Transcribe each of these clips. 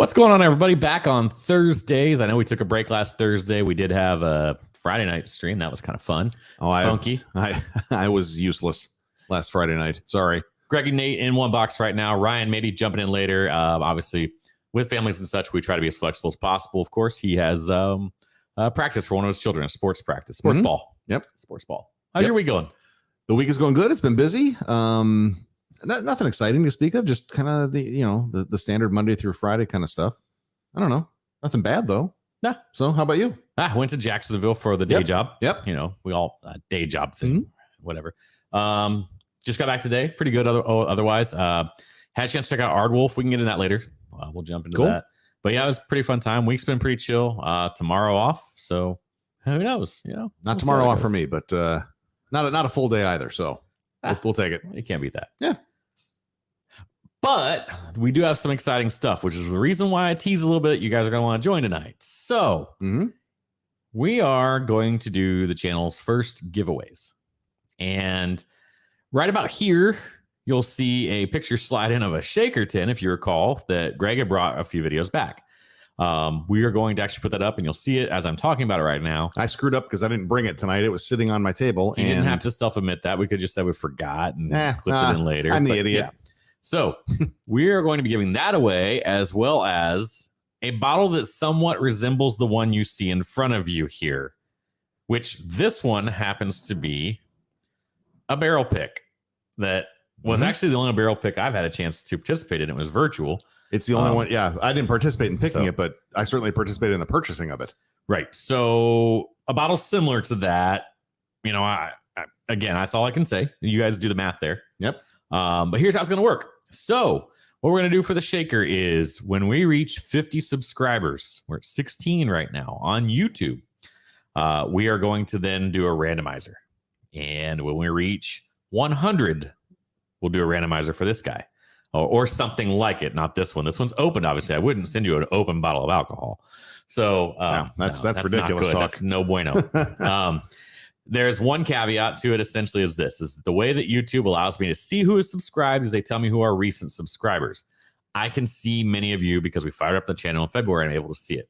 What's going on, everybody? Back on Thursdays. I know we took a break last Thursday. We did have a Friday night stream. That was kind of fun. Funky. I was useless last Friday night. Sorry. Greg and Nate in one box right now. Ryan maybe jumping in later. Obviously, with families and such, we try to be as flexible as possible. Of course, he has practice for one of his children, a sports practice, sports ball. Yep. Sports ball. How's your week going? The week is going good. It's been busy. Nothing exciting to speak of. Just kind of the standard Monday through Friday kind of stuff. I don't know. Nothing bad though. Nah. So how about you? I went to Jacksonville for the day job. Yep. You know, we all day job thing, whatever. Just got back today. Pretty good. Otherwise, had a chance to check out Ardwolf. We can get into that later. We'll jump into that. But yeah, it was a pretty fun time. Week's been pretty chill. Tomorrow off. So who knows? You know, not tomorrow off for me, but not a full day either. So we'll take it. You can't beat that. Yeah. But we do have some exciting stuff, which is the reason why I tease a little bit. You guys are going to want to join tonight. So we are going to do the channel's first giveaways. And right about here, you'll see a picture slide in of a shaker tin, if you recall, that Greg had brought a few videos back. We are going to actually put that up, and you'll see it as I'm talking about it right now. I screwed up because I didn't bring it tonight. It was sitting on my table. You didn't have to self-admit that. We could just say we forgot and clipped it in later. I'm the idiot. Yeah. So we are going to be giving that away, as well as a bottle that somewhat resembles the one you see in front of you here, which this one happens to be a barrel pick that was actually the only barrel pick I've had a chance to participate in. It was virtual. It's the only one. Yeah, I didn't participate in picking it, but I certainly participated in the purchasing of it. Right. So a bottle similar to that, you know, I again, that's all I can say. You guys do the math there. Yep. But here's how it's going to work. So what we're going to do for the shaker is when we reach 50 subscribers, we're at 16 right now on YouTube. We are going to then do a randomizer. And when we reach 100, we'll do a randomizer for this guy or something like it. Not this one. This one's opened, obviously. I wouldn't send you an open bottle of alcohol. So that's ridiculous talk. That's no bueno. There's one caveat to it, essentially, is this. Is the way that YouTube allows me to see who is subscribed is they tell me who are recent subscribers. I can see many of you because we fired up the channel in February and I'm able to see it.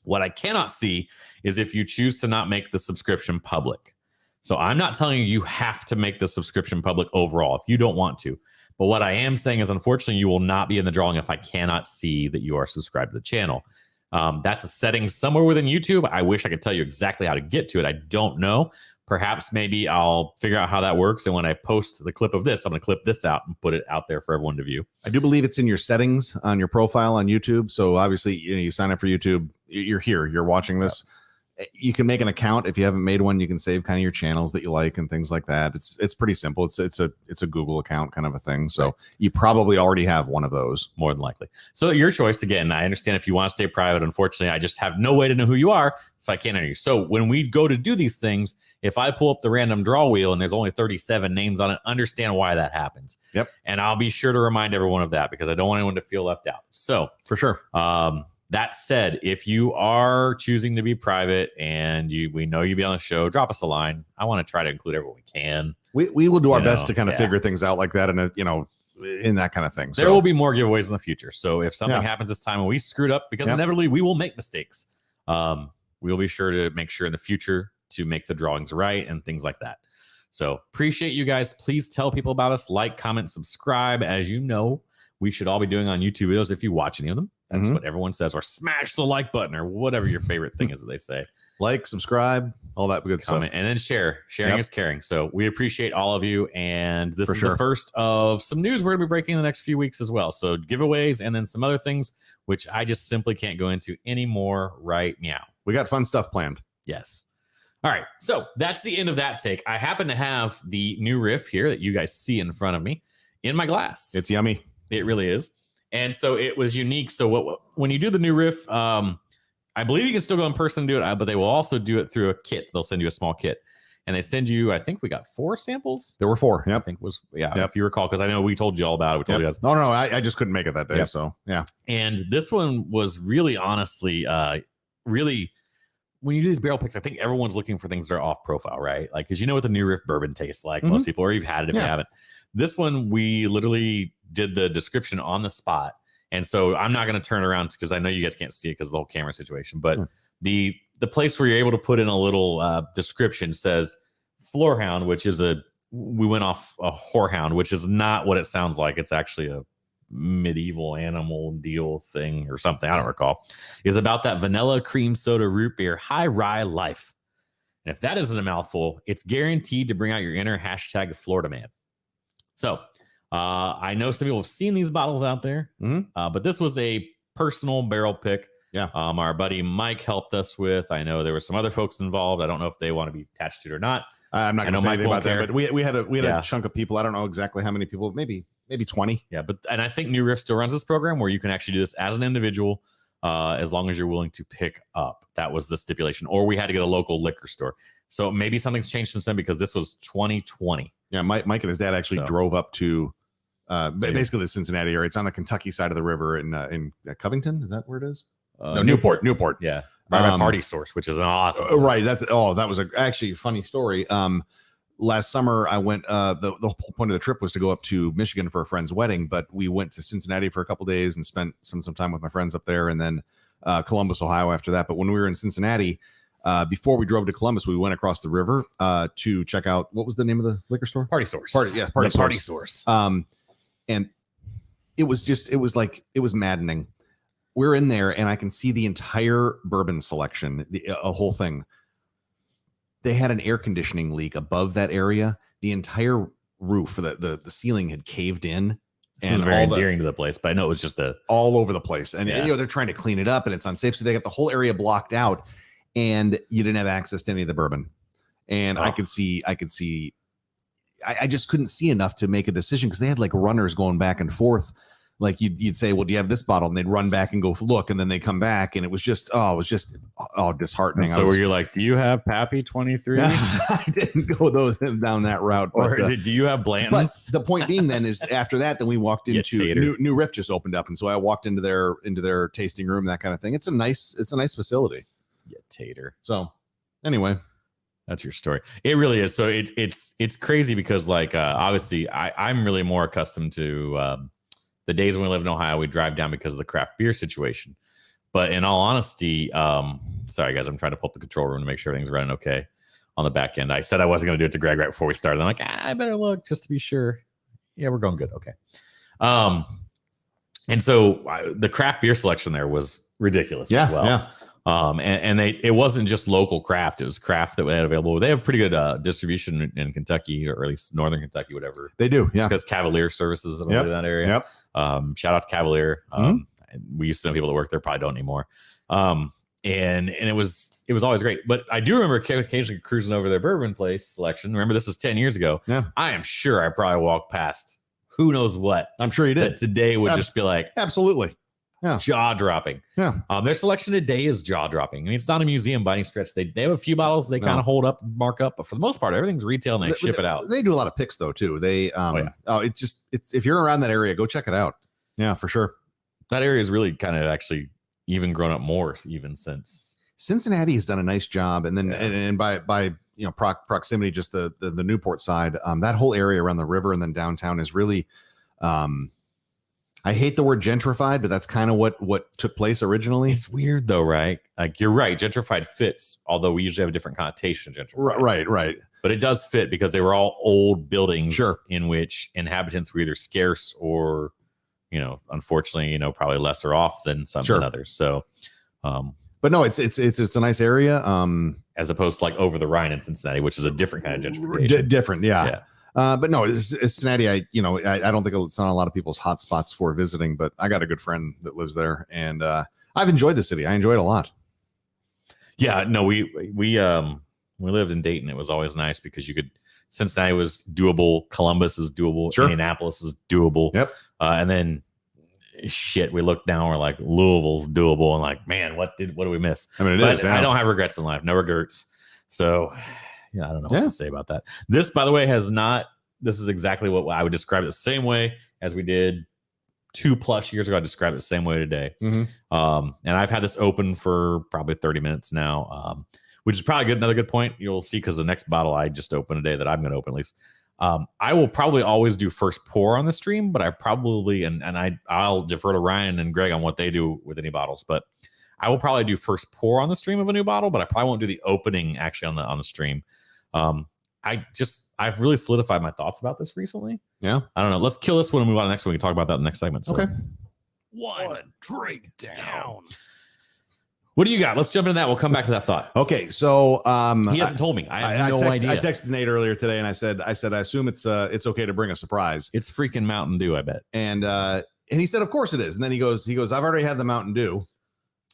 What I cannot see is if you choose to not make the subscription public. So I'm not telling you have to make the subscription public overall if you don't want to. But what I am saying is, unfortunately, you will not be in the drawing if I cannot see that you are subscribed to the channel. That's a setting somewhere within YouTube. I wish I could tell you exactly how to get to it. I don't know. Perhaps maybe I'll figure out how that works. And when I post the clip of this, I'm going to clip this out and put it out there for everyone to view. I do believe it's in your settings on your profile on YouTube. So obviously, you sign up for YouTube. You're here. You're watching this. You can make an account. If you haven't made one, you can save kind of your channels that you like and things like that. It's pretty simple. It's a Google account kind of a thing. So you probably already have one of those, more than likely. So your choice. Again, I understand if you want to stay private. Unfortunately, I just have no way to know who you are, so I can't enter you. So when we go to do these things, if I pull up the random draw wheel and there's only 37 names on it, understand why that happens. Yep. And I'll be sure to remind everyone of that because I don't want anyone to feel left out. So for sure. That said, if you are choosing to be private and we know you'll be on the show, drop us a line. I want to try to include everyone we can. We will do our best to kind of figure things out like that, and in that kind of thing. There will be more giveaways in the future. So if something happens this time and we screwed up, because inevitably we will make mistakes, we'll be sure to make sure in the future to make the drawings right and things like that. So appreciate you guys. Please tell people about us. Like, comment, subscribe. As you know, we should all be doing on YouTube videos if you watch any of them. That's what everyone says, or smash the like button, or whatever your favorite thing is that they say. Like, subscribe, all that good comment, stuff. And then share. Sharing is caring. So we appreciate all of you. And this is the first of some news we're going to be breaking in the next few weeks as well. So giveaways and then some other things, which I just simply can't go into anymore right now. We got fun stuff planned. Yes. All right. So that's the end of that take. I happen to have the new riff here that you guys see in front of me in my glass. It's yummy. It really is. And so it was unique. So when you do the new riff, I believe you can still go in person and do it, but they will also do it through a kit. They'll send you a small kit. And they send you, I think we got 4 samples. There were 4. Yep. I think if you recall, because I know we told you all about it. We told you guys. No, I just couldn't make it that day. So, yeah. And this one was really, honestly, really, when you do these barrel picks, I think everyone's looking for things that are off profile, right? Like, because you know what the new riff bourbon tastes like. Most people, or you've had it if you haven't. This one, we literally did the description on the spot. And so I'm not going to turn around because I know you guys can't see it because of the whole camera situation. But the place where you're able to put in a little description says floorhound, which is we went off a whorehound, which is not what it sounds like. It's actually a medieval animal deal thing or something. I don't recall. Is about that vanilla cream soda root beer high rye life. And if that isn't a mouthful, it's guaranteed to bring out your inner hashtag Florida man. So I know some people have seen these bottles out there, but this was a personal barrel pick. Yeah. Our buddy Mike helped us with. I know there were some other folks involved. I don't know if they want to be attached to it or not. I'm not going to say anything about that, but we had Yeah. a chunk of people. I don't know exactly how many people, maybe 20. Yeah, and I think New Riff still runs this program where you can actually do this as an individual, as long as you're willing to pick up. That was the stipulation. Or we had to get a local liquor store. So maybe something's changed since then because this was 2020. Yeah, Mike and his dad actually drove up to basically the Cincinnati area. It's on the Kentucky side of the river in Covington. Is that where it is? No, Newport. Yeah. Right by Party Source, which is an awesome. Right. That was actually a funny story. Last summer I went, the whole point of the trip was to go up to Michigan for a friend's wedding, but we went to Cincinnati for a couple days and spent some time with my friends up there, and then Columbus, Ohio after that. But when we were in Cincinnati, before we drove to Columbus, we went across the river to check out, what was the name of the liquor store? Party Source. Party Source. And it was maddening. We're in there and I can see the entire bourbon selection, a whole thing. They had an air conditioning leak above that area. The entire roof, the ceiling had caved in. And it was very endearing to the place, but I know it was just all over the place. And they're trying to clean it up and it's unsafe. So they got the whole area blocked out and you didn't have access to any of the bourbon. And I just couldn't see enough to make a decision because they had like runners going back and forth. Like you'd say, well, do you have this bottle? And they'd run back and go look, and then they come back, and it was just disheartening. So were you like, do you have Pappy 23? I didn't go down that route. Or do you have Blanton's? But the point being, then, is after that, then we walked into New Riff just opened up, and so I walked into their tasting room, that kind of thing. It's a nice facility. Yeah, tater. So anyway. That's your story. It really is. So it's crazy because like obviously I'm really more accustomed to the days when we live in Ohio, we drive down because of the craft beer situation. But in all honesty, sorry guys, I'm trying to pull up the control room to make sure everything's running okay on the back end. I said I wasn't going to do it to Greg right before we started. I'm like, I better look just to be sure. Yeah, we're going good. Okay. And so the craft beer selection there was ridiculous as well. Yeah. And it wasn't just local craft; it was craft that they had available. They have pretty good distribution in Kentucky, or at least northern Kentucky, whatever. They do, yeah. Because Cavalier services in that area. Yep. Shout out to Cavalier. We used to know people that work there, probably don't anymore. And it was always great. But I do remember occasionally cruising over their bourbon place selection. Remember, this was 10 years ago. Yeah. I am sure I probably walked past who knows what. I'm sure you did. That today would just be like, absolutely. Yeah. Jaw dropping. Yeah. Their selection today is jaw dropping. I mean, it's not a museum by any stretch. They have a few bottles they kind of hold up, mark up, but for the most part, everything's retail and they ship it out. They do a lot of picks though too. They it's if you're around that area, go check it out. Yeah, for sure. That area is really kind of actually even grown up more even since Cincinnati has done a nice job, and then and by proximity, just the Newport side, that whole area around the river and then downtown is really I hate the word gentrified, but that's kind of what took place originally. It's weird though, right? Like you're right, gentrified fits, although we usually have a different connotation of gentrified. Right. But it does fit because they were all old buildings in which inhabitants were either scarce or, unfortunately, probably lesser off than some than others. So, but no, it's a nice area. As opposed to like over the Rhine in Cincinnati, which is a different kind of gentrification. Different, yeah. But no, Cincinnati, I don't think it's on a lot of people's hot spots for visiting, but I got a good friend that lives there, and I've enjoyed the city. I enjoyed it a lot. Yeah, no, we lived in Dayton. It was always nice because Cincinnati was doable. Columbus is doable. Sure. Indianapolis is doable. Yep. And then we look down, we're like, Louisville's doable. And like, man, what do we miss? I mean, I don't have regrets in life. No regrets. So I don't know what to say about that. This, by the way, this is exactly what I would describe it the same way as we did 2+ years ago. I described it the same way today. Mm-hmm. And I've had this open for probably 30 minutes now, which is probably another good point. You'll see, because the next bottle I just opened today that I'm going to open at least I will probably always do first pour on the stream, but I probably I'll defer to Ryan and Greg on what they do with any bottles, but I will probably do first pour on the stream of a new bottle, but I probably won't do the opening actually on the stream. I've really solidified my thoughts about this recently. Yeah. I don't know. Let's kill this one and move on to the next one. We can talk about that in the next segment. So. Okay. One drink down. What do you got? Let's jump into that. We'll come back to that thought. Okay. So he hasn't told me. I have no idea. I texted Nate earlier today and I said, I assume it's okay to bring a surprise. It's freaking Mountain Dew, I bet. And he said, of course it is. And then he goes, I've already had the Mountain Dew.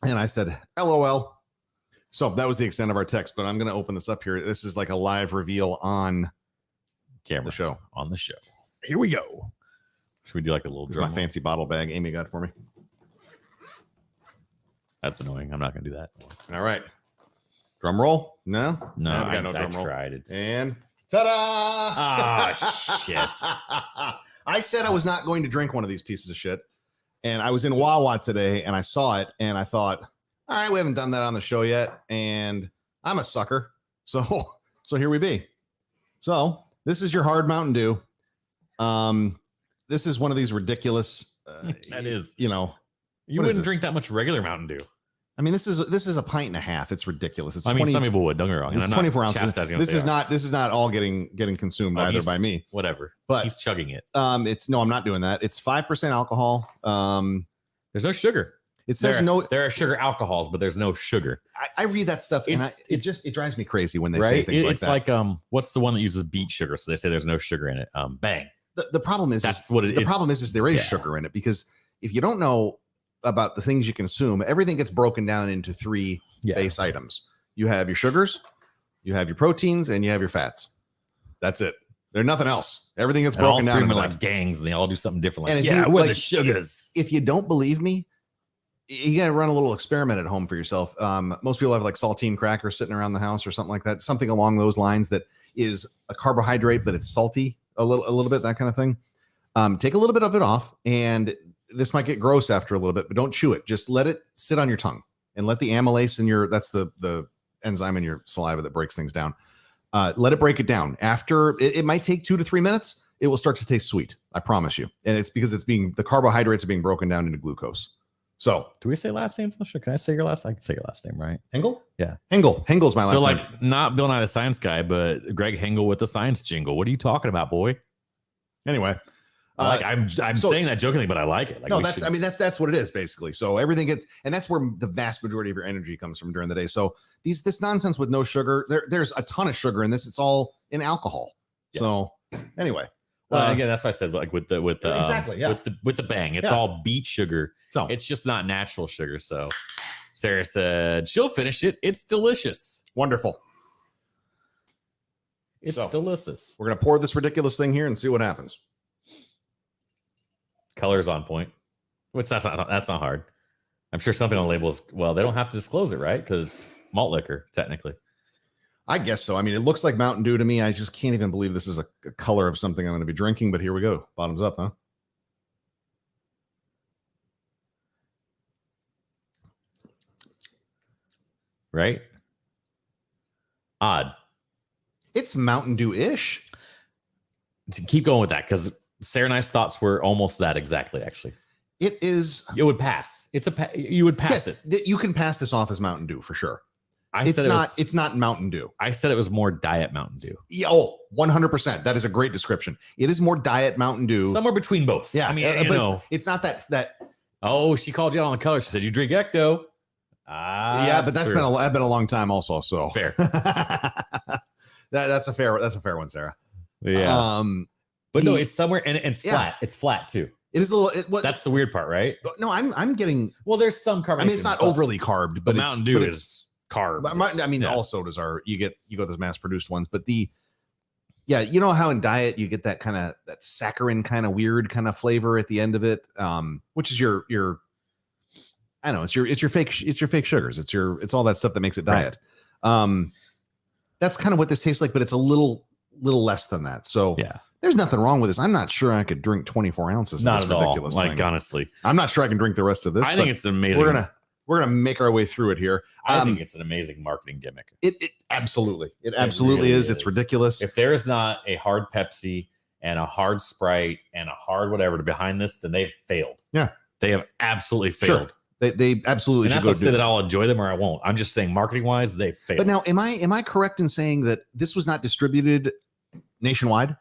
And I said, LOL. So that was the extent of our text, but I'm going to open this up here. This is like a live reveal on camera the show. On the show. Here we go. Should we do like a little drum? My fancy bottle bag Amy got for me. That's annoying. I'm not going to do that. All right. Drum roll? No? No, I drum roll. tried. And ta-da! Ah, shit. I said I was not going to drink one of these pieces of shit. And I was in Wawa today and I saw it and I thought, all right, we haven't done that on the show yet. And I'm a sucker. So here we be. So this is your hard Mountain Dew. This is one of these ridiculous. That is. You know. You wouldn't drink that much regular Mountain Dew. I mean, this is a pint and a half. It's ridiculous. It's 20, some people would. Don't get me wrong. It's 24 ounces. This is not all getting consumed either by me. Whatever. But he's chugging it. I'm not doing that. It's 5% alcohol. There's no sugar. It says there are sugar alcohols, but there's no sugar. I read that stuff and it drives me crazy when they right? say things like that. It's like what's the one that uses beet sugar? So they say there's no sugar in it. Bang. The problem is that's what it is. The problem is there is sugar in it, because if you don't know about the things you consume, everything gets broken down into three base items. You have your sugars, you have your proteins, and you have your fats. That's it. There's nothing else. Everything gets broken down into like gangs, and they all do something different. Like, and we're the sugars. If you don't believe me, you gotta run a little experiment at home for yourself. Most people have like saltine crackers sitting around the house or something like that, something along those lines that is a carbohydrate, but it's salty a little bit, that kind of thing. Take a little bit of it off, and this might get gross after a little bit, but don't chew it. Just let it sit on your tongue and let the amylase in that's the enzyme in your saliva that breaks things down. Let it break it down. After it might take 2 to 3 minutes, it will start to taste sweet. I promise you. And it's because the carbohydrates are being broken down into glucose. So do we say last names on the show? Can I say your last? I can say your last name, right? Hengel? Yeah. Hengel's my last name. So like not Bill Nye the Science Guy, but Greg Hengel with the science jingle. What are you talking about, boy? Anyway. I'm saying that jokingly, but I like it. Like, no, that's what it is basically. So everything gets, and that's where the vast majority of your energy comes from during the day. So this nonsense with no sugar, there's a ton of sugar in this. It's all in alcohol. Yeah. So anyway, again, that's why I said like with the exactly with the bang, it's all beet sugar. So it's just not natural sugar. So Sarah said she'll finish it. It's delicious. Wonderful. It's delicious. We're gonna pour this ridiculous thing here and see what happens. Color's on point, which that's not hard. I'm sure something on the label is, well, they don't have to disclose it, right? Because it's malt liquor, technically. I guess so. I mean, it looks like Mountain Dew to me. I just can't even believe this is a color of something I'm going to be drinking, but here we go. Bottoms up, huh? Right? Odd. It's Mountain Dew-ish. Keep going with that, because Sarah and I's thoughts were almost that exactly, actually. It is. It would pass. You would pass it. You can pass this off as Mountain Dew for sure. It's not Mountain Dew. I said it was more diet Mountain Dew. Yeah, 100%. That is a great description. It is more diet Mountain Dew. Somewhere between both. Yeah. I mean, it's not that. Oh, she called you out on the color. She said you drink Ecto. Yeah, but that's been a long time also. So fair. That's a fair one, Sarah. Yeah. But no, it's somewhere and it's flat. It's flat too. It is a little. That's the weird part, right? No, I'm getting. Well, there's some carbonation. I mean, it's not overly carbed, but Mountain Dew is carb. I mean, all sodas are. You go those mass produced ones, but you know how in diet you get that kind of that saccharin kind of weird kind of flavor at the end of it, which is your. I don't know. It's your fake sugars. It's all that stuff that makes it diet. Right. That's kind of what this tastes like, but it's a little less than that. So yeah. There's nothing wrong with this. I'm not sure I could drink 24 ounces. Not at all. Like, honestly, I'm not sure I can drink the rest of this. I think it's amazing. we're gonna make our way through it here. I think it's an amazing marketing gimmick. It absolutely really is. It's ridiculous. If there is not a hard Pepsi and a hard Sprite and a hard whatever behind this, then they've failed. Yeah, they have absolutely failed. They absolutely. And that's not to say that I'll enjoy them or I won't. I'm just saying marketing wise, they failed. But now, am I correct in saying that this was not distributed nationwide?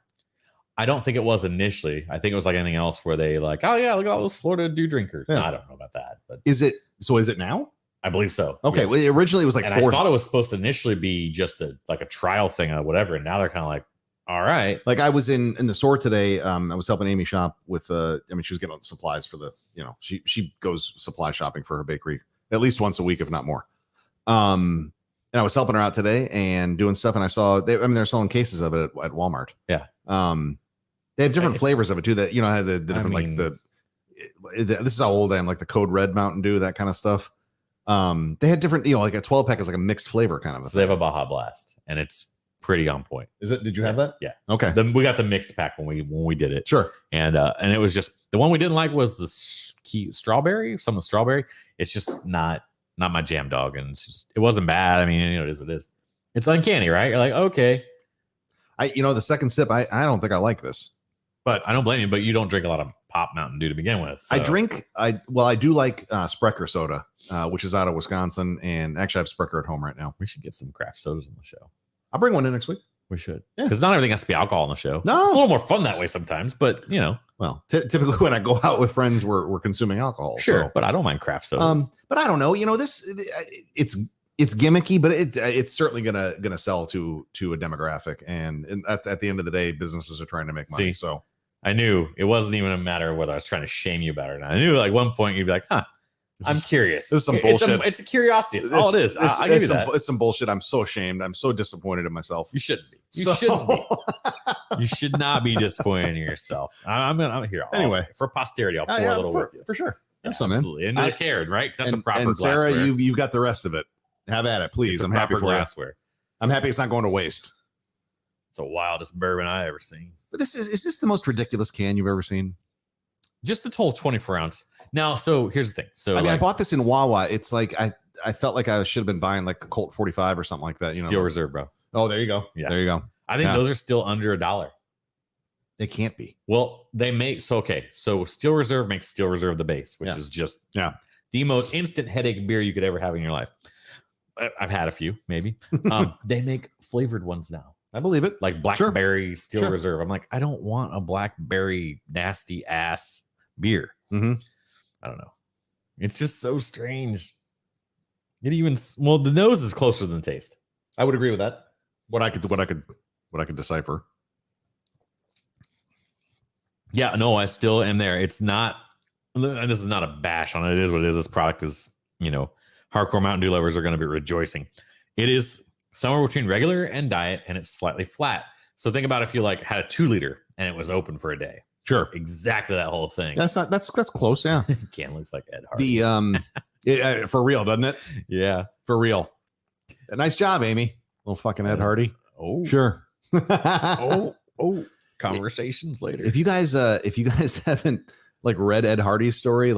I don't think it was initially. I think it was like anything else where they like, oh yeah, look at all those Florida Dew drinkers. Yeah. I don't know about that, but is it now? I believe so. Okay, yeah. well, originally it was like and 4. I thought it was supposed to initially be just a trial thing or whatever, and now they're kind of like, all right. Like I was in the store today. I was helping Amy shop with. I mean, she was getting supplies for the. She goes supply shopping for her bakery at least once a week, if not more. And I was helping her out today and doing stuff, and I saw they're selling cases of it at Walmart. Yeah. They have different flavors of it too. That had the different this is how old I am. Like the Code Red Mountain Dew, that kind of stuff. They had different. Like a 12-pack is like a mixed flavor kind of. So they have a Baja Blast, and it's pretty on point. Is it? Did you have that? Yeah. Okay. We got the mixed pack when we did it. Sure. And it was just the one we didn't like was the strawberry. Some of the strawberry. It's just not my jam, dog. And it wasn't bad. I mean, it is what it is. It's uncanny, right? You're like, okay. The second sip, I don't think I like this. But I don't blame you. But you don't drink a lot of Pop Mountain Dew to begin with. So. I do like Sprecher soda, which is out of Wisconsin, and actually I have Sprecher at home right now. We should get some craft sodas on the show. I'll bring one in next week. We should, because not everything has to be alcohol on the show. No, it's a little more fun that way sometimes. But well, typically when I go out with friends, we're consuming alcohol. Sure, so. but I don't mind craft sodas. But I don't know. This it's gimmicky, but it's certainly gonna sell to a demographic, and at the end of the day, businesses are trying to make money. So I knew it wasn't even a matter of whether I was trying to shame you about it or not. I knew like one point you'd be like, huh. I'm curious. This is some bullshit. It's a curiosity. It's all it is. I'll give you that. It's some bullshit. I'm so ashamed. I'm so disappointed in myself. You shouldn't be. Shouldn't be. You should not be disappointed in yourself. I'm here. Anyway, for posterity, I'll pour a little with you. For sure. Yeah, absolutely. And I cared, right? That's a proper and Sarah, glassware. you've got the rest of it. Have at it, please. I'm happy for glassware. You. I'm happy it's not going to waste. It's the wildest bourbon I ever seen. But is this the most ridiculous can you've ever seen? Just the whole 24 ounce. Now, so here's the thing. So I bought this in Wawa. It's like I felt like I should have been buying like a Colt 45 or something like that. Steel Reserve, bro. Oh, there you go. Yeah, there you go. I think those are still under $1. They can't be. Well, they make so Steel Reserve makes Steel Reserve the base, which is just the most instant headache beer you could ever have in your life. I've had a few, maybe. They make flavored ones now. I believe it. Like blackberry Steel Reserve. I'm like, I don't want a blackberry nasty ass beer. Mm-hmm. I don't know. It's just so strange. The nose is closer than the taste. I would agree with that. What I could decipher. Yeah, no, I still am there. It's not, and this is not a bash on it. It is what it is. This product is, hardcore Mountain Dew lovers are going to be rejoicing. It is somewhere between regular and diet, and it's slightly flat. So think about if you had a 2-liter and it was open for a day. Sure, exactly that whole thing. That's close. Yeah, can looks like Ed Hardy. For real, doesn't it? Yeah, for real. Nice job, Amy. Little fucking Ed Hardy. Oh, sure. oh. Conversations later. If you guys haven't read Ed Hardy's story,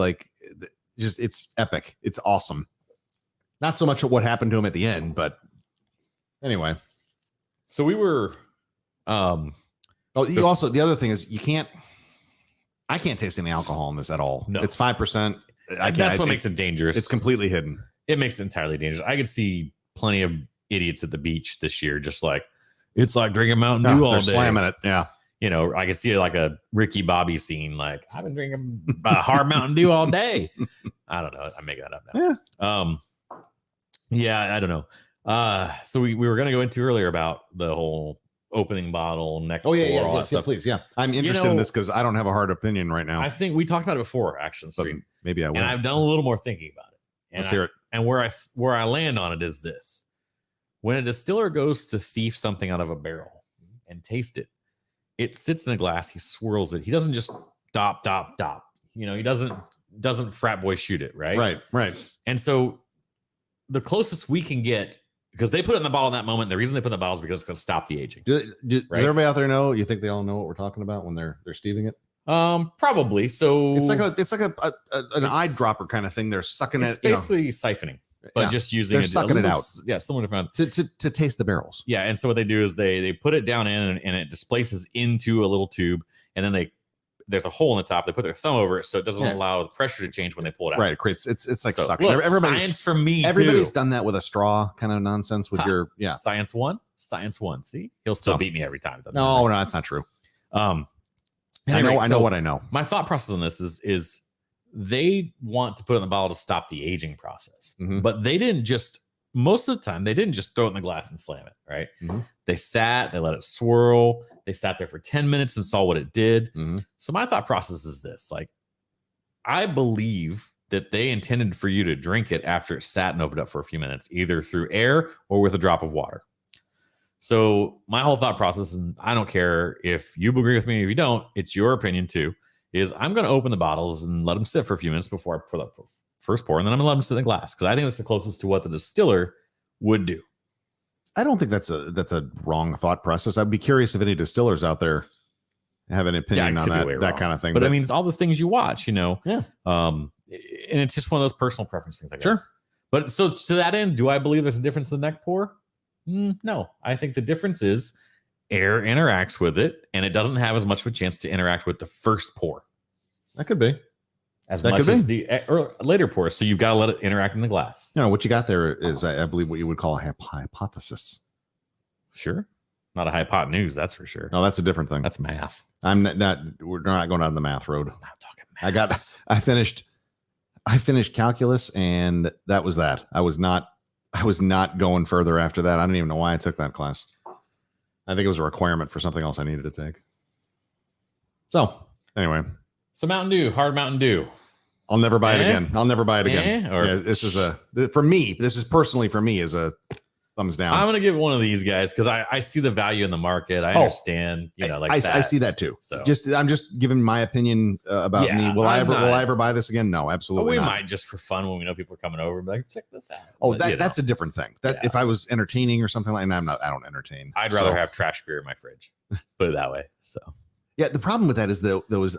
it's epic. It's awesome. Not so much what happened to him at the end, but anyway. So we were. The other thing is I can't taste any alcohol in this at all. No, it's 5%. That's what makes it dangerous. It's completely hidden. It makes it entirely dangerous. I could see plenty of idiots at the beach this year, just it's like drinking Mountain Dew all day, slamming it. Yeah. I could see like a Ricky Bobby scene. Like I've been drinking hard Mountain Dew all day. I don't know. I'm making that up now. Yeah. I don't know. So we were going to go into earlier about the whole opening bottle neck. Oh yeah, please. Yeah. I'm interested in this because I don't have a hard opinion right now. I think we talked about it before, Action Stream. Maybe I will. And I've done a little more thinking about it. And Let's hear it. And where I land on it is this: when a distiller goes to thief something out of a barrel and taste it, it sits in a glass. He swirls it. He doesn't just dop. He doesn't frat boy shoot it. Right. And so the closest we can get, because they put it in the bottle in that moment. The reason they put it in the bottle is because it's going to stop the aging. Does everybody out there know? You think they all know what we're talking about when they're steving it? Probably. So It's like an eyedropper kind of thing. They're sucking it's it. You know, basically siphoning, but Yeah. just using They're sucking it little out. Yeah, similar to found. to taste the barrels. Yeah, and so what they do is they put it down in and it displaces into a little tube, and then there's a hole in the top. They put their thumb over it so it doesn't Yeah. allow the pressure to change when they pull it out. Right. It creates it's like So, suction. look, Everybody, science for me. everybody's too. done that with a straw kind of nonsense with your Science one. See, he'll still So- beat me every time. Doesn't No, matter. that's not true. Anyway, I know so what I know. My thought process on this is they want to put it in the bottle to stop the aging process, Mhm. but they didn't just. Most of the time, they didn't just throw it in the glass and slam it. Right? Mhm. They sat, they let it swirl. They sat there for 10 minutes and saw what it did. Mhm. So my thought process is this: like, I believe that they intended for you to drink it after it sat and opened up for a few minutes, either through air or with a drop of water. So my whole thought process, and I don't care if you agree with me, if you don't, it's your opinion too, is I'm going to open the bottles and let them sit for a few minutes before I put up first pour, and then I'm going to let them sit in the glass because I think that's the closest to what the distiller would do. I don't think that's a wrong thought process. I'd be curious if any distillers out there have an opinion it on could be way that wrong. kind of thing. But I mean, it's all the things you watch, Yeah. And it's just one of those personal preference things, I guess. Sure. But so to that end, do I believe there's a difference in the neck pour? No. I think the difference is air interacts with it, and it doesn't have as much of a chance to interact with the first pour that could be. as That much could as the later pour. So you've got to let it interact in the glass. What you got there is, I believe, what you would call a hypothesis. Sure. Not a hypotenuse, that's for sure. No, that's a different thing. That's math. I'm not. We're not going down the math road. I'm not talking math. I finished calculus, and that was that. I was not going further after that. I don't even know why I took that class. I think it was a requirement for something else I needed to take. So anyway, So Mountain Dew, hard Mountain Dew. I'll never buy it again. I'll never buy it again. Or- Yeah, this is for me. This is personally for me is a thumbs down. I'm gonna give one of these guys because I see the value in the market. I understand, like I that. see that too. So I'm just giving my opinion about Yeah, me. Will I I'm ever buy this again? No, absolutely we not. might just for fun when we know people are coming over and be like, check this out. Oh, But, that's a different thing. That Yeah. if I was entertaining or something like, and I don't entertain. I'd rather So- have trash beer in my fridge. Put it that way. So Yeah, the problem with that is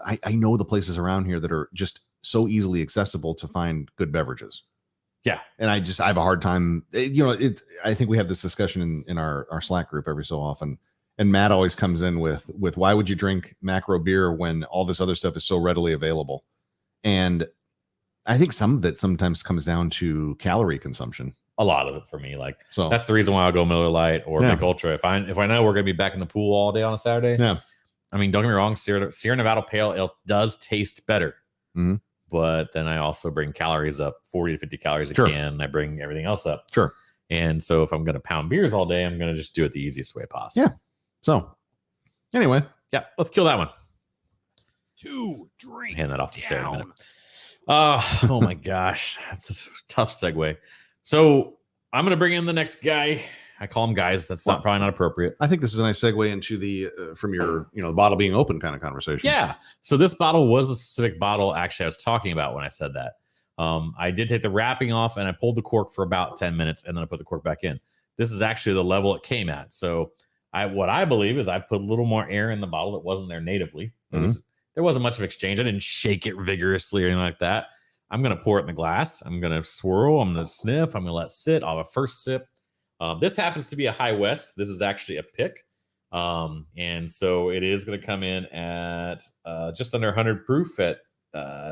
I know the places around here that are just so easily accessible to find good beverages. Yeah. And I have a hard time. I think we have this discussion in our Slack group every so often. And Matt always comes in with why would you drink macro beer when all this other stuff is so readily available? And I think some of it sometimes comes down to calorie consumption. a lot of it for me. Like So that's the reason why I'll go Miller Lite or Yeah. Mick Ultra. If I know we're gonna be back in the pool all day on a Saturday. Yeah. I mean, don't get me wrong, Sierra Nevada Pale Ale does taste better. Mhm. But then I also bring calories up, 40 to 50 calories a Sure. can. And I bring everything else up. Sure. And so if I'm going to pound beers all day, I'm going to just do it the easiest way possible. Yeah. So anyway, Yeah. Let's kill that one. 2 drinks. Hand that off to Sarah in a down. minute. Oh my gosh. That's a tough segue. So I'm going to bring in the next guy. I call him guys. That's Well, probably not appropriate. I think this is a nice segue into the from your the bottle being open kind of conversation. Yeah. So this bottle was a specific bottle. Actually, I was talking about when I said that. I did take the wrapping off and I pulled the cork for about 10 minutes and then I put the cork back in. This is actually the level it came at. So what I believe is I put a little more air in the bottle that wasn't there natively. There wasn't much of exchange. I didn't shake it vigorously or anything like that. I'm going to pour it in the glass. I'm going to swirl. I'm going to sniff. I'm going to let it sit. I'll have a first sip. This happens to be a High West. This is actually a pick. And so it is going to come in at just under 100 proof at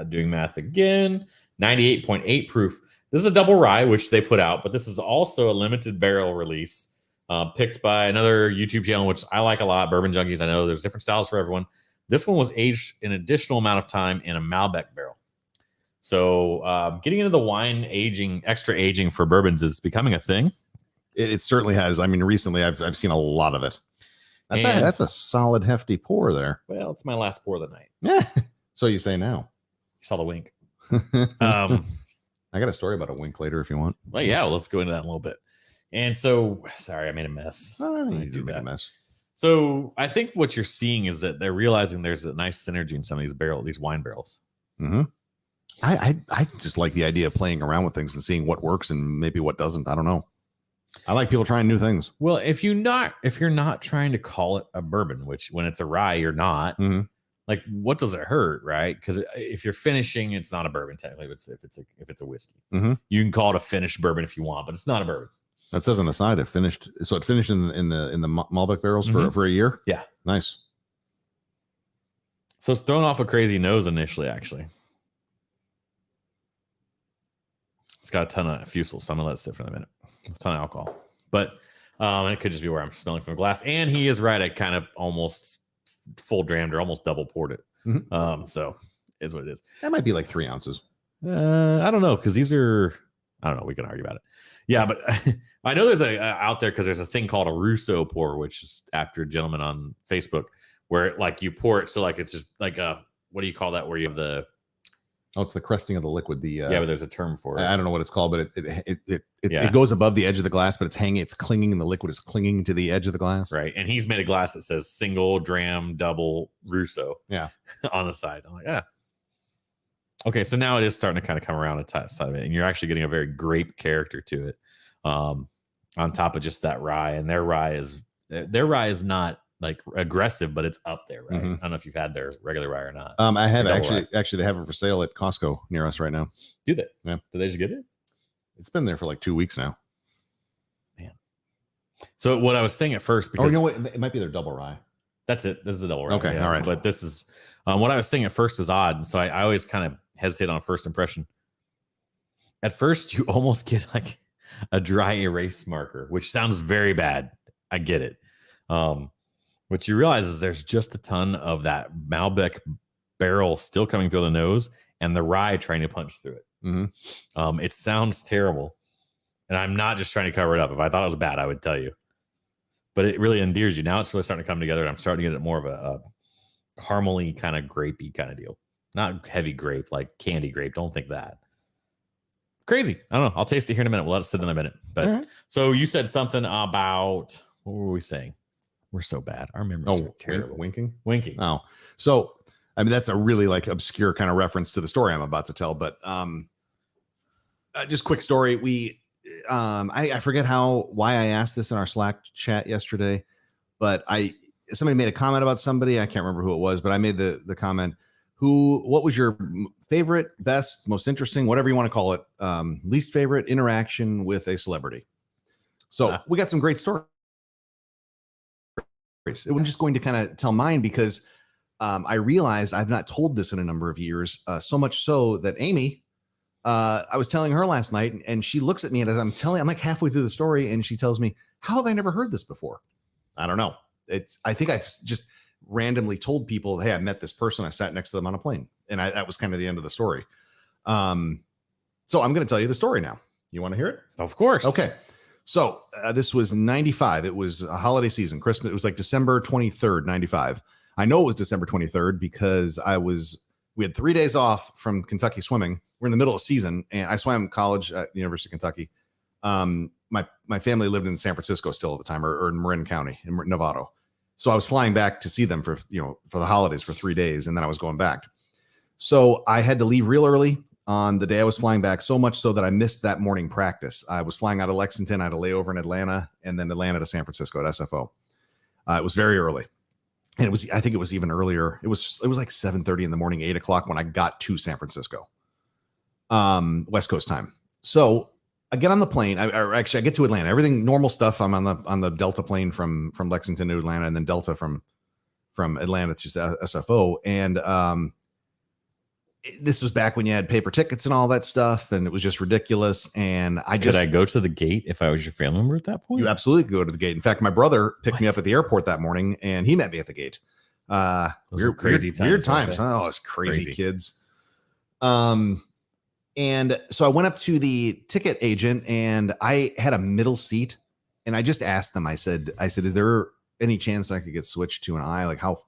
doing math again, 98.8 proof. This is a double rye, which they put out, but this is also a limited barrel release picked by another YouTube channel, which I like a lot, Bourbon Junkies. I know there's different styles for everyone. This one was aged an additional amount of time in a Malbec barrel. So getting into the wine aging, extra aging for bourbons is becoming a thing. It certainly has. I mean, recently I've seen a lot of it. And- That's a solid, hefty pour there. Well, it's my last pour of the night. Yeah. So you say now. You saw the wink. I got a story about a wink later if you want. Well, yeah, let's go into that in a little bit. And so, sorry, I made a mess. Oh, I you do do make that. a mess. So I think what you're seeing is that they're realizing there's a nice synergy in some of these wine barrels. Mm-hmm. I just like the idea of playing around with things and seeing what works and maybe what doesn't. I don't know. I like people trying new things. Well, if you're not trying to call it a bourbon, which when it's a rye, you're not, Mhm. like what does it hurt, right? Because if you're finishing, it's not a bourbon technically. If it's a whiskey, you can call it a finished bourbon if you want, but it's not a bourbon. That says on the side it finished. So it finished in the Malbec barrels for a year. Yeah, nice. So it's thrown off a crazy nose initially. Actually, it's got a ton of fusel, so I'm gonna let it sit for a minute. A ton of alcohol, but it could just be where I'm smelling from a glass. And he is right. I kind of almost full drammed or almost double poured it. So is what it is. That might be like 3 ounces. I don't know, because these are, I don't know, we can argue about it. Yeah, but I know there's a out there, because there's a thing called a Rousseau pour, which is after a gentleman on Facebook, where like you pour it, so like it's just like a, what do you call that, where you have the, it's the cresting of the liquid. Yeah, but there's a term for it. I don't know what it's called, but it goes above the edge of the glass, but it's clinging, and the liquid is clinging to the edge of the glass. Right. And he's made a glass that says single, dram, double, Rousseau. Yeah. On the side. I'm like, yeah. Okay, so now it is starting to kind of come around the side of it, and you're actually getting a very grape character to it, on top of just that rye. And their rye is not like aggressive, but it's up there, right? I don't know if you've had their regular rye or not. I have actually they have it for sale at Costco near us right now. Do they? Yeah. Did they just get it? It's been there for like 2 weeks now. Man. So what I was saying at first, because you know what? It might be their double rye. That's it. This is a double rye. Okay. Yeah. All right. But this is what I was saying at first is odd. So I always kind of hesitate on first impression. At first, you almost get like a dry erase marker, which sounds very bad. I get it. What you realize is there's just a ton of that Malbec barrel still coming through the nose, and the rye trying to punch through it. It sounds terrible, and I'm not just trying to cover it up. If I thought it was bad, I would tell you. But it really endears you. Now it's really starting to come together, and I'm starting to get it more of a caramely kind of grapey kind of deal. Not heavy grape, like candy grape. Don't think that. Crazy. I don't know. I'll taste it here in a minute. We'll let it sit in a minute. But So you said something about, what were we saying? We're so bad. Our memories are terrible. Winking. Oh, so I mean, that's a really like obscure kind of reference to the story I'm about to tell. But just quick story. I forget why I asked this in our Slack chat yesterday, but somebody made a comment about somebody. I can't remember who it was, but I made the comment. What was your favorite, best, most interesting, whatever you want to call it, least favorite interaction with a celebrity? So we got some great stories. I'm just going to kind of tell mine because I realized I've not told this in a number of years, so much so that Amy, I was telling her last night, and she looks at me, and as I'm like halfway through the story, and she tells me, how have I never heard this before? I don't know. I think I've just randomly told people, hey, I met this person. I sat next to them on a plane. And that was kind of the end of the story. So I'm going to tell you the story now. You want to hear it? Of course. Okay. So this was 95. It was a holiday season, Christmas. It was like December 23rd, 95. I know it was December 23rd because we had 3 days off from Kentucky swimming. We're in the middle of season, and I swam college at the University of Kentucky. My family lived in San Francisco still at the time, or in Marin County in Novato. So I was flying back to see them for the holidays for 3 days, and then I was going back. So I had to leave real early on the day I was flying back, so much so that I missed that morning practice. I was flying out of Lexington. I had a layover in Atlanta, and then Atlanta to San Francisco at SFO. It was very early, and I think it was even earlier. It was like 7:30 in the morning, 8 o'clock when I got to San Francisco, West Coast time. So I get on the plane. I get to Atlanta. Everything normal stuff. I'm on the Delta plane from Lexington to Atlanta, and then Delta from Atlanta to SFO. And this was back when you had paper tickets and all that stuff, and it was just ridiculous. And could I go to the gate if I was your family member at that point? You absolutely could go to the gate. In fact, my brother picked me up at the airport that morning, and he met me at the gate. Weird times. Oh, it's crazy kids. And so I went up to the ticket agent, and I had a middle seat, and I just asked them. I said, is there any chance I could get switched to an aisle? Like how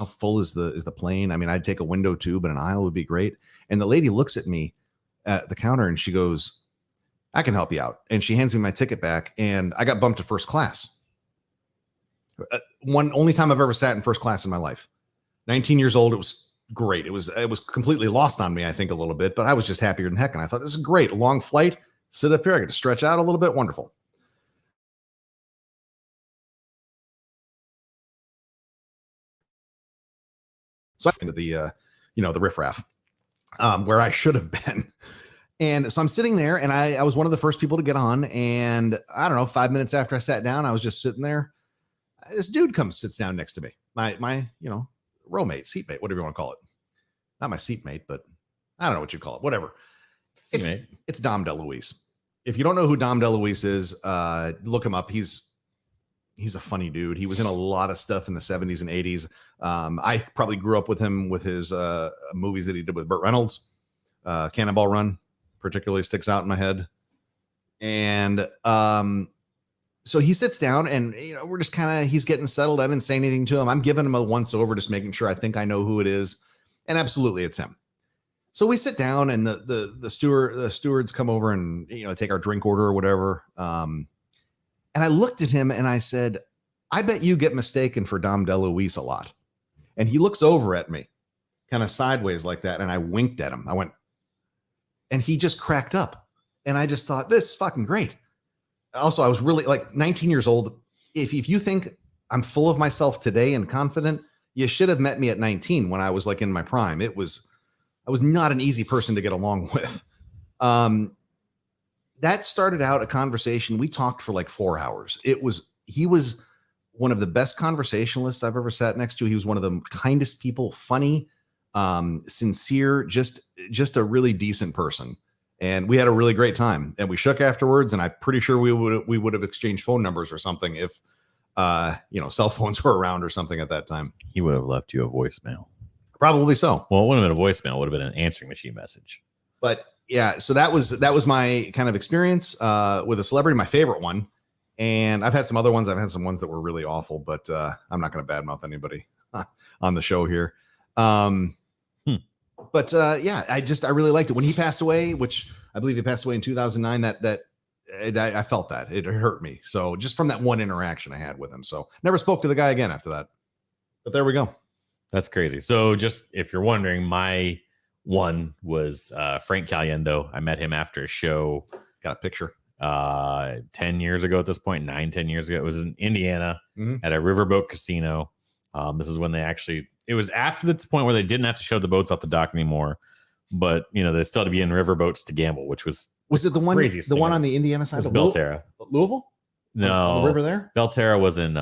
full is the plane? I mean, I'd take a window too, but an aisle would be great. And the lady looks at me at the counter, and she goes, I can help you out. And she hands me my ticket back, and I got bumped to first class. Only time I've ever sat in first class in my life. 19 years old. It was great. It was completely lost on me, I think, a little bit, but I was just happier than heck. And I thought, this is great. A long flight, sit up here. I get to stretch out a little bit. Wonderful. So I into the the riffraff, where I should have been. And so I'm sitting there, and I was one of the first people to get on. And I don't know, 5 minutes after I sat down, I was just sitting there. This dude sits down next to me, my roommate, seatmate, whatever you want to call it. Not my seatmate, but I don't know what you call it. Whatever. It's Dom DeLuise. If you don't know who Dom DeLuise is, look him up. He's a funny dude. He was in a lot of stuff in the 70s and 80s. I probably grew up with him with his movies that he did with Burt Reynolds. Cannonball Run particularly sticks out in my head. And so he sits down, and we're just he's getting settled. I didn't say anything to him. I'm giving him a once over, just making sure I think I know who it is. And absolutely it's him. So we sit down, and the stewards come over and take our drink order or whatever. And I looked at him and I said, I bet you get mistaken for Dom DeLuise a lot. And he looks over at me kind of sideways like that. And I winked at him. I went, and he just cracked up. And I just thought, this is fucking great. Also, I was really 19 years old. If you think I'm full of myself today and confident, you should have met me at 19 when I was in my prime. I was not an easy person to get along with. That started out a conversation. We talked for 4 hours. He was one of the best conversationalists I've ever sat next to. He was one of the kindest people, funny, sincere, just a really decent person. And we had a really great time, and we shook afterwards. And I'm pretty sure we would have exchanged phone numbers or something if, cell phones were around or something at that time. He would have left you a voicemail. Probably so. Well, it wouldn't have been a voicemail. It would have been an answering machine message. But yeah, so that was my kind of experience with a celebrity, my favorite one. And I've had some other ones. I've had some ones that were really awful, but I'm not going to badmouth anybody on the show here. But yeah, I really liked it when he passed away, which I believe he passed away in 2009. I felt that it hurt me. So just from that one interaction I had with him, so never spoke to the guy again after that. But there we go. That's crazy. So just if you're wondering, my one was Frank Caliendo. I met him after a show. Got a picture. 10 years ago at this point, 10 years ago. It was in Indiana at a riverboat casino. This is when it was after the point where they didn't have to show the boats off the dock anymore, but they still had to be in riverboats to gamble, which was it the one on the Indiana side of Belterra? Louisville? No, on the river there. Belterra was in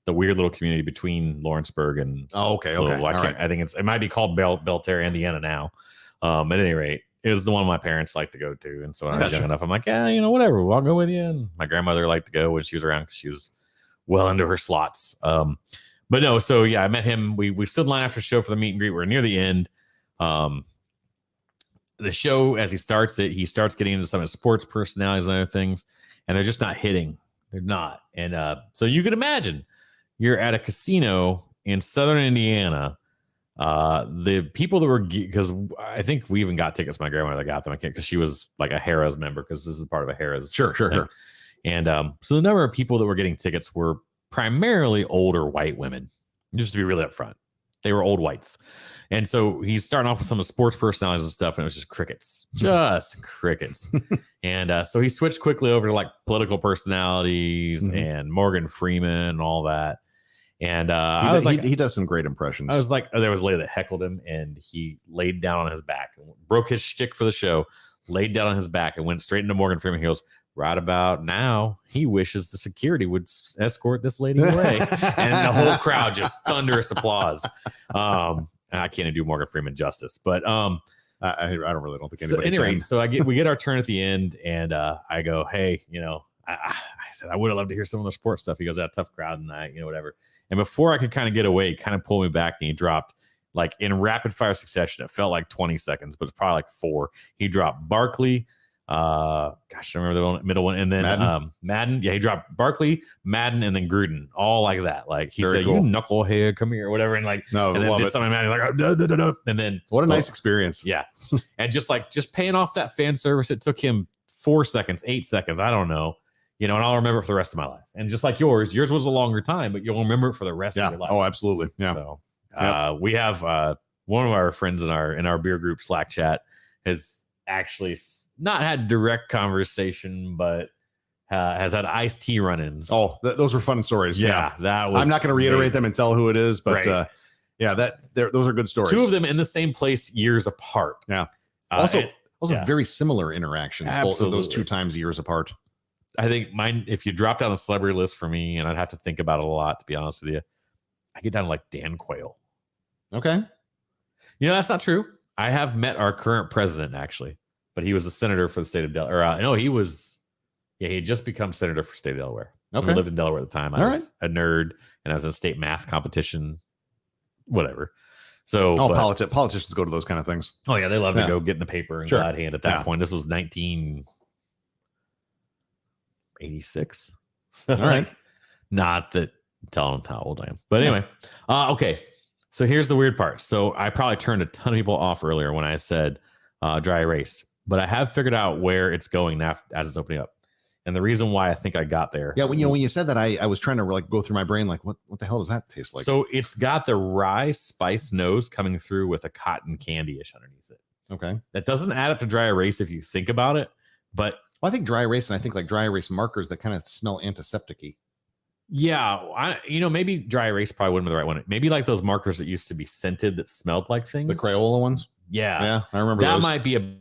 the weird little community between Lawrenceburg and okay. I think it might be called Belterra, Indiana now. At any rate, it was the one my parents liked to go to, and so when I was young enough, I'm like, yeah, whatever, I'll go with you. And my grandmother liked to go when she was around because she was well into her slots. But no, so yeah, I met him. We stood in line after the show for the meet and greet. We're near the end. The show, as he starts getting into some of the sports personalities and other things, and they're just not hitting. They're not. And so you could imagine you're at a casino in Southern Indiana. The people that were, because I think we even got tickets. My grandmother got them. I can't, because she was like a Harrah's member, because this is part of a Harrah's. Sure. And so the number of people that were getting tickets were primarily older white women. Just to be really upfront, they were old whites. And so he's starting off with some of the sports personalities and stuff, and it was just crickets. And so he switched quickly over to political personalities and Morgan Freeman and all that. And I was he does some great impressions. I was like, there was a lady that heckled him, and he laid down on his back, broke his shtick for the show, laid down on his back, and went straight into Morgan Freeman. He goes, right about now, he wishes the security would escort this lady away. And the whole crowd just thunderous applause. I can't do Morgan Freeman justice, but I don't think anybody. So anyway, so we get our turn at the end, and I go, hey, I said I would have loved to hear some of the sports stuff. He goes, that tough crowd, and whatever. And before I could kind of get away, kind of pull me back, and he dropped in rapid fire succession. It felt like 20 seconds, but it's probably 4. He dropped Barkley. I remember the middle one, and then Madden. Yeah, he dropped Barkley, Madden, and then Gruden, all like that. He said, cool. You knucklehead, come here, or whatever, and and then did something Madden, and then what a nice experience. Yeah. And just paying off that fan service, it took him 4 seconds, 8 seconds, I don't know, and I'll remember it for the rest of my life. And just like yours was a longer time, but you'll remember it for the rest of your life. Oh, absolutely. Yeah. So we have one of our friends in our beer group Slack chat has actually not had direct conversation, but has had iced tea run-ins. Oh, those were fun stories. Yeah, that was. I'm not going to reiterate them and tell who it is, but right. Yeah, those are good stories. Two of them in the same place years apart. Yeah. Also, Also very similar interactions. Both of those 2 times years apart. I think mine, if you drop down the celebrity list for me, and I'd have to think about it a lot, to be honest with you, I get down to like Dan Quayle. Okay. That's not true. I have met our current president, actually, but he was a senator for the state of Delaware. No, he had just become senator for the state of Delaware. Okay. We lived in Delaware at the time. I was a nerd, and I was in a state math competition, whatever. So, politicians go to those kind of things. Oh, yeah, they love to go get in the paper and glad hand at that point. This was 1986. All right. Not that telling them how old I am. But anyway, okay. So here's the weird part. So I probably turned a ton of people off earlier when I said dry erase, but I have figured out where it's going now as it's opening up. And the reason why I think I got there. Yeah, when you said that, I was trying to like go through my brain, like what the hell does that taste like? So it's got the rye spice nose coming through with a cotton candy-ish underneath it. Okay. That doesn't add up to dry erase if you think about it, but I think dry erase, and I think like dry erase markers that kind of smell antiseptic-y. Yeah, maybe dry erase probably wouldn't be the right one. Maybe like those markers that used to be scented that smelled like things. The Crayola ones? Yeah. I remember that those. might be a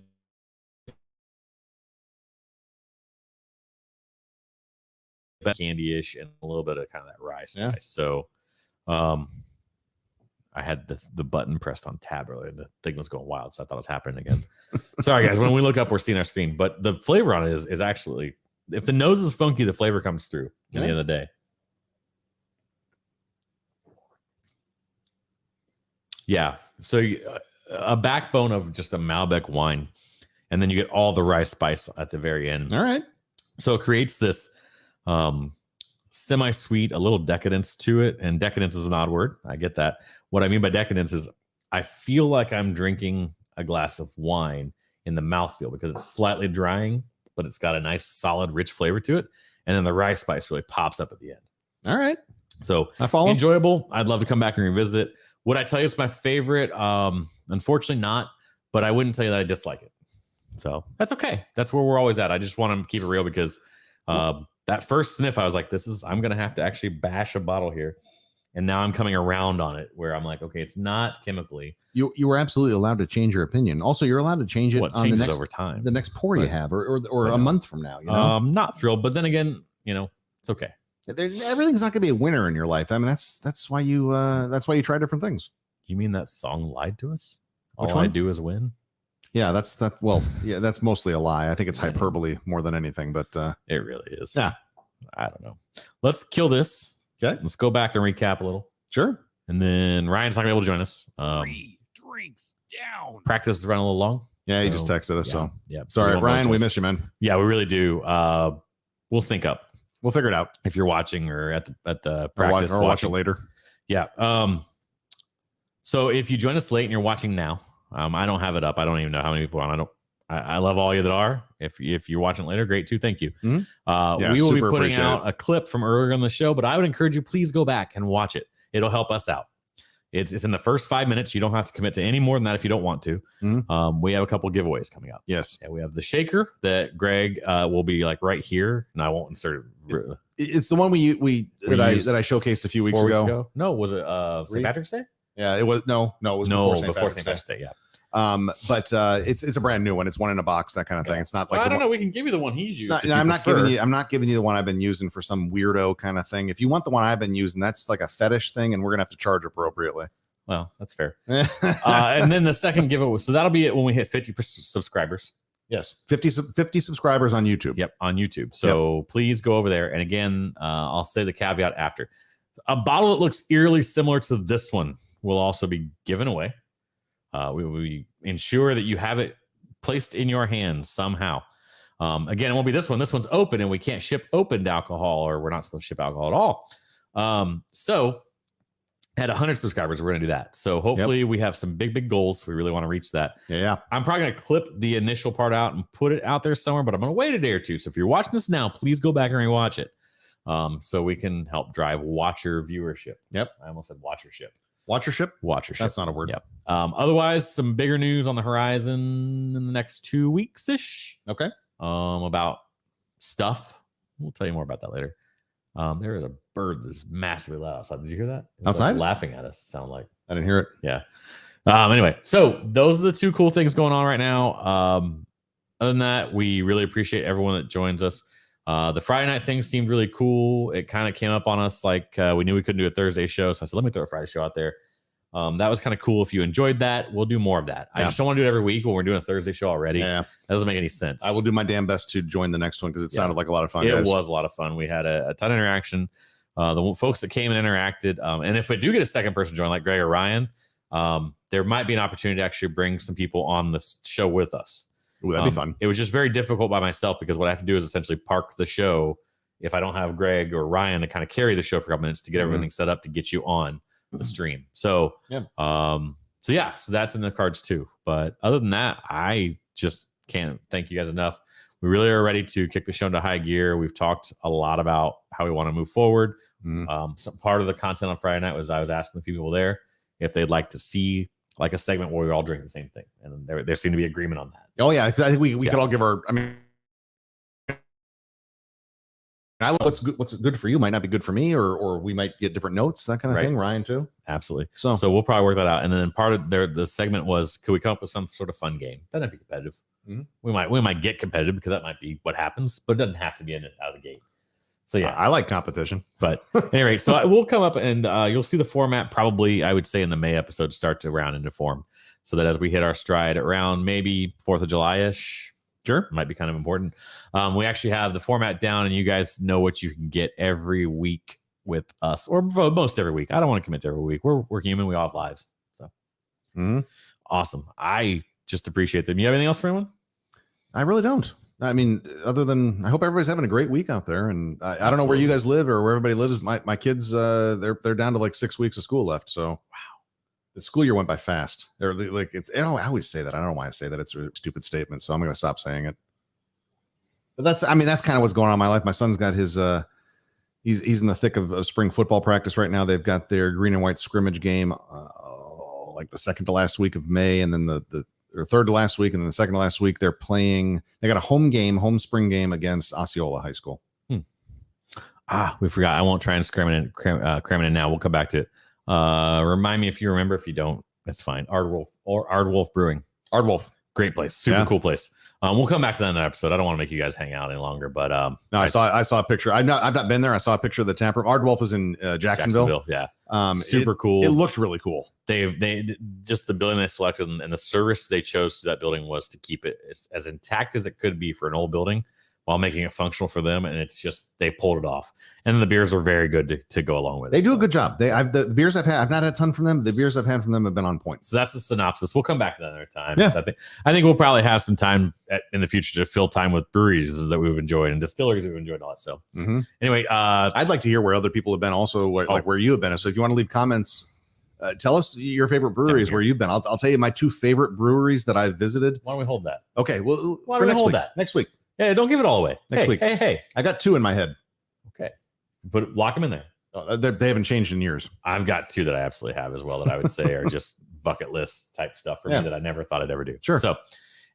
candy-ish and a little bit of kind of that rye spice. Yeah. So I had the button pressed on tab earlier. The thing was going wild, so I thought it was happening again. Sorry, guys. When we look up, we're seeing our screen. But the flavor on it is actually, if the nose is funky, the flavor comes through at the end of the day. Yeah. So a backbone of just a Malbec wine, and then you get all the rye spice at the very end. All right. So it creates this semi-sweet, a little decadence to it. And decadence is an odd word. I get that. What I mean by decadence is I feel like I'm drinking a glass of wine in the mouthfeel because it's slightly drying, but it's got a nice, solid, rich flavor to it. And then the rye spice really pops up at the end. All right. So I follow. Enjoyable. I'd love to come back and revisit. Would I tell you it's my favorite? Unfortunately not, but I wouldn't tell you that I dislike it. So that's okay. That's where we're always at. I just want to keep it real because that first sniff, I was like, I'm going to have to actually bash a bottle here. And now I'm coming around on it where I'm like, okay, it's not chemically. You were absolutely allowed to change your opinion. Also, you're allowed to change it on the next over time. The next pour you have or a month from now. I'm not thrilled, but then again, it's okay. Everything's not going to be a winner in your life. I mean, that's why you try different things. You mean that song lied to us? Which All one? I do is win. Yeah, that's mostly a lie. I think it's hyperbole more than anything, but it really is. Yeah. I don't know. Let's kill this. Okay. Let's go back and recap a little. Sure. And then Ryan's not gonna be able to join us. 3 drinks down. Practice is running a little long. Yeah, he just texted us. Yeah, so yeah. sorry, Ryan, we miss you, man. Yeah, we really do. We'll sync up. We'll figure it out if you're watching or at the practice or watch it later. Yeah. So if you join us late and you're watching now, I don't have it up. I don't even know how many people are on. I love all you that are. If you're watching later, great too. Thank you. Mm-hmm. We will be putting out a clip from earlier on the show, but I would encourage you, please go back and watch it. It'll help us out. It's in the first 5 minutes. You don't have to commit to any more than that if you don't want to. Mm-hmm. We have a couple of giveaways coming up. Yes. And we have the shaker that Greg will be like right here, and I won't insert it. It's the one that I showcased a few weeks ago. No, was it St. Patrick's Day? Yeah, it was. No, it was before St. Patrick's Day. Yeah. But it's a brand new one. It's one in a box, that kind of thing. It's not like I don't know. We can give you the one he's used. I'm not giving you the one I've been using for some weirdo kind of thing. If you want the one I've been using, that's like a fetish thing, and we're gonna have to charge appropriately. Well, that's fair. And then the second giveaway. So that'll be it when we hit 50 subscribers. Yes, 50 subscribers on YouTube. Yep, on YouTube. So please go over there. And again, I'll say the caveat after. A bottle that looks eerily similar to this one will also be given away. We ensure that you have it placed in your hands somehow. Again, it won't be this one. This one's open, and we can't ship opened alcohol, or we're not supposed to ship alcohol at all. So at 100 subscribers, we're going to do that. So hopefully we have some big goals. We really want to reach that. Yeah. I'm probably going to clip the initial part out and put it out there somewhere, but I'm going to wait a day or two. So if you're watching this now, please go back and rewatch it. So we can help drive watcher viewership. Yep. I almost said watchership. Watchership? That's not a word. Yep. Otherwise, some bigger news on the horizon in the next 2 weeks-ish. Okay. About stuff. We'll tell you more about that later. There is a bird that's massively loud outside. Did you hear that? Outside? Like laughing at us, sound like. I didn't hear it. Yeah. Anyway, so those are the two cool things going on right now. Other than that, we really appreciate everyone that joins us. The Friday night thing seemed really cool. It kind of came up on us like we knew we couldn't do a Thursday show. So I said, let me throw a Friday show out there. That was kind of cool. If you enjoyed that, we'll do more of that. I just don't want to do it every week when we're doing a Thursday show already. Yeah. That doesn't make any sense. I will do my damn best to join the next one because it sounded like a lot of fun. It guys. was a lot of fun. We had a ton of interaction. The folks that came and interacted. And if we do get a second person join, like Greg or Ryan, there might be an opportunity to actually bring some people on this show with us. Ooh, that'd be fun. It was just very difficult by myself because what I have to do is essentially park the show if I don't have Greg or Ryan to kind of carry the show for a couple minutes to get everything set up to get you on the stream. So, so that's in the cards too. But other than that, I just can't thank you guys enough. We really are ready to kick the show into high gear. We've talked a lot about how we want to move forward. Some part of the content on Friday night was I was asking a few people there if they'd like to see like a segment where we all drink the same thing, and there seemed to be agreement on that. Oh yeah, I think we could all give our. I mean, what's good for you might not be good for me, or we might get different notes, that kind of thing. Ryan too. Absolutely. So we'll probably work that out. And then part of the segment was, could we come up with some sort of fun game? Doesn't have to be competitive. We might get competitive because that might be what happens, but it doesn't have to be in it out of the gate. So yeah, I like competition. But anyway, so we'll come up and you'll see the format probably, I would say, in the May episode start to round into form, so that as we hit our stride around maybe 4th of July-ish, sure, might be kind of important. We actually have the format down, and you guys know what you can get every week with us, or most every week. I don't want to commit to every week. We're human. We all have lives. So awesome. I just appreciate them. You have anything else for anyone? I really don't. I mean, other than I hope everybody's having a great week out there. And I don't know where you guys live or where everybody lives. My kids, they're down to like 6 weeks of school left. So wow, the school year went by fast. Or like it's, I always say that. I don't know why I say that. It's a stupid statement. So I'm going to stop saying it. But that's kind of what's going on in my life. My son's got his, he's in the thick of spring football practice right now. They've got their green and white scrimmage game, like the second to last week of May. And then or third to last week, and then the second to last week, they're playing. They got a home spring game against Osceola High School. We forgot. I won't try and cram it in now. We'll come back to it. Remind me if you remember. If you don't, that's fine. Ardwolf Brewing. Ardwolf, great place, super cool place. We'll come back to that in an episode. I don't want to make you guys hang out any longer, but no, I saw a picture. I've not been there. I saw a picture of the tap room. Ardwolf is in Jacksonville. Yeah, super cool. It looked really cool. They just the building they selected and the service they chose to that building was to keep it as intact as it could be for an old building while making it functional for them. And it's just, they pulled it off. And then the beers are very good to go along with it. They do a good job. The beers I've had, I've not had a ton from them. The beers I've had from them have been on point. So that's the synopsis. We'll come back to that another time. Yeah. So I think we'll probably have some time in the future to fill time with breweries that we've enjoyed and distilleries we've enjoyed all that. So anyway, I'd like to hear where other people have been also, like where you have been. So if you want to leave comments, tell us your favorite breweries where you've been. I'll tell you my 2 favorite breweries that I've visited. Why don't we hold that? Okay. Well, why don't we hold that next week? Yeah, don't give it all away. Next week. Hey. I got 2 in my head. Okay. Lock them in there. They haven't changed in years. I've got 2 that I absolutely have as well that I would say are just bucket list type stuff for me that I never thought I'd ever do. Sure. So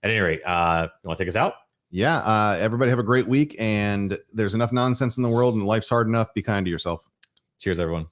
at any rate, you want to take us out? Yeah. Everybody have a great week. And there's enough nonsense in the world and life's hard enough. Be kind to yourself. Cheers, everyone.